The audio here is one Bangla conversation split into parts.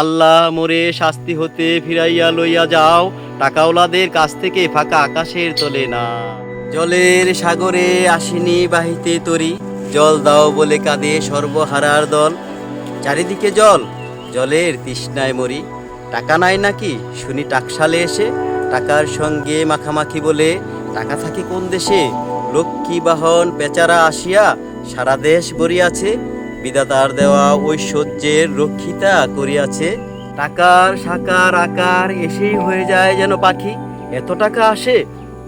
আল্লাহ মোরে শাস্তি হতে ফিরাইয়া লইয়া যাও, টাকাওয়ালাদের কাছ থেকে ফাঁকা আকাশের তোলে না। জলের সাগরে আসিনি বাহিতে তরি, জল দাও বলে কাঁদে সর্বহারার দল। চারিদিকে জল, জলের তৃষ্ণায় মরি, টাকা নাই নাকি শুনি টাকশালে এসে। টাকার সঙ্গে মাখামাখি বলে টাকা থাকে কোন দেশে। লক্ষ্মী বাহন বেচারা আসিয়া সারা দেশ ভরিয়াছে, বিধাতার দেওয়া ঐশ্বর্যের রক্ষিতা করিয়াছে। টাকার সাকার আকার এসেই হয়ে যায় যেন পাখি, এত টাকা আসে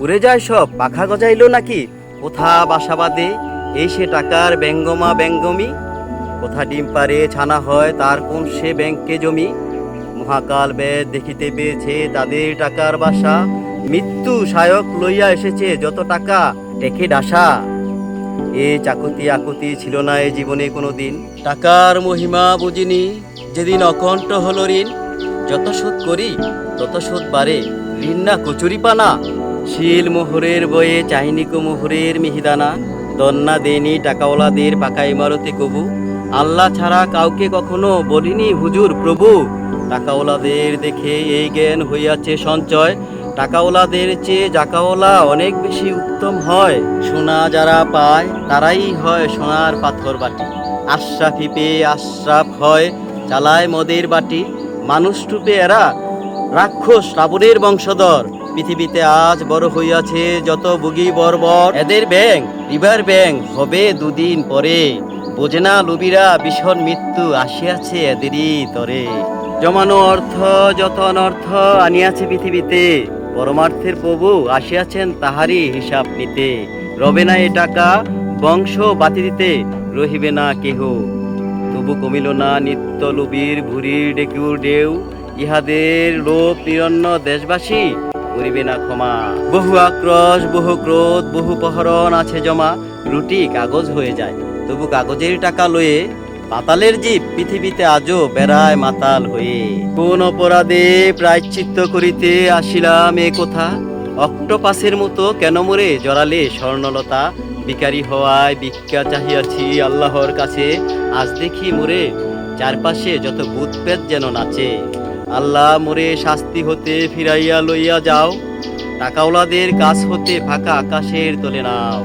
উড়ে যায় সব পাখা গজাইলো নাকি। কোথা বাসা বাঁধে এই সে টাকার ব্যঙ্গমা ব্যঙ্গমী, কোথা ডিম পারে ছানা হয় তার কোন সে ব্যাংকে জমি। মহাকাল বেদ দেখিতে পেয়েছে তাদের টাকার বাসা, মৃত্যু সায়ক লইয়া এসেছে যত টাকা টেকে ডাসা। এ চাকতি আকুতি ছিল না এ জীবনে কোনো দিন, টাকার মহিমা বুঝিনি যেদিন অকণ্ঠ হলো ঋণ। যত শোধ করি তত শোধ বাড়ে, ঋণ না কচুরি পানা। শিল মোহরের বয়ে চাহিনি কো মোহরের মিহিদানা, দন্না দেনি টাকাওয়ালাদের পাকা ইমারতে কবু। আল্লাহ ছাড়া কাউকে কখনো বলিনি হুজুর প্রভু। টাকাওয়ালাদের দেখে এই জ্ঞান হইয়াছে সঞ্চয়, টাকাওয়ালাদের চেয়ে জাকাওয়ালা অনেক বেশি উত্তম হয়। সোনা যারা পায় তারাই হয় সোনার পাথর বাটি, আশরাফি পেয়ে আশরাফ হয় চালায় মদের বাটি। মানুষ রূপে এরা রাক্ষস রাবণের বংশধর, পৃথিবীতে আজ বড় হইয়াছে যত বুগি বর্বর। এদের ব্যাং রিভার ব্যাং হবে দুদিন পরে, বোঝে না লুবিরা ভীষণ মৃত্যু আসিয়াছে এদেরই তরে। জমানো অর্থ যত অনর্থ আনিয়াছে পৃথিবীতে, পরমার্থের প্রভু আসিয়াছেন তাহারই হিসাব নিতে। রবে না এ টাকা বংশ বাতি দিতে, রহিবে না কেহ। তবু কমিল না নিত্য লোভীর ভুরির ডেকুর ঢেউ, ইহাদের লোভ নিরন্ন দেশবাসী করিবে না ক্ষমা। বহু আক্রোশ বহু ক্রোধ বহু প্রহরণ আছে জমা, রুটি কাগজ হয়ে যায় তবু কাগজের টাকা লয়ে। পাতালের জীব পৃথিবীতে আজও বেড়ায় মাতাল হয়ে। কোন অপরাধে প্রায়শ্চিত্ত করিতে আসিলাম এ কথা, অক্টোপাসের মতো কেন মোরে জড়ালে স্বর্ণলতা। ভিখারি হওয়ায় ভিক্ষা চাহিয়াছি আল্লাহর কাছে, আজ দেখি মোরে চারপাশে যত ভূতপ্রেত যেন নাচে। আল্লাহ মোরে শাস্তি হতে ফিরাইয়া লইয়া যাও, টাকাওয়ালাদের কাছ হতে ফাঁকা আকাশের তোলে নাও।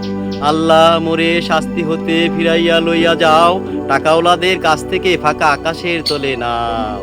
আল্লাহ মোরে শাস্তি হতে ফিরাইয়া লইয়া যাও, টাকাওয়ালাদের কাছ থেকে ফাঁকা আকাশের তোলে নাও।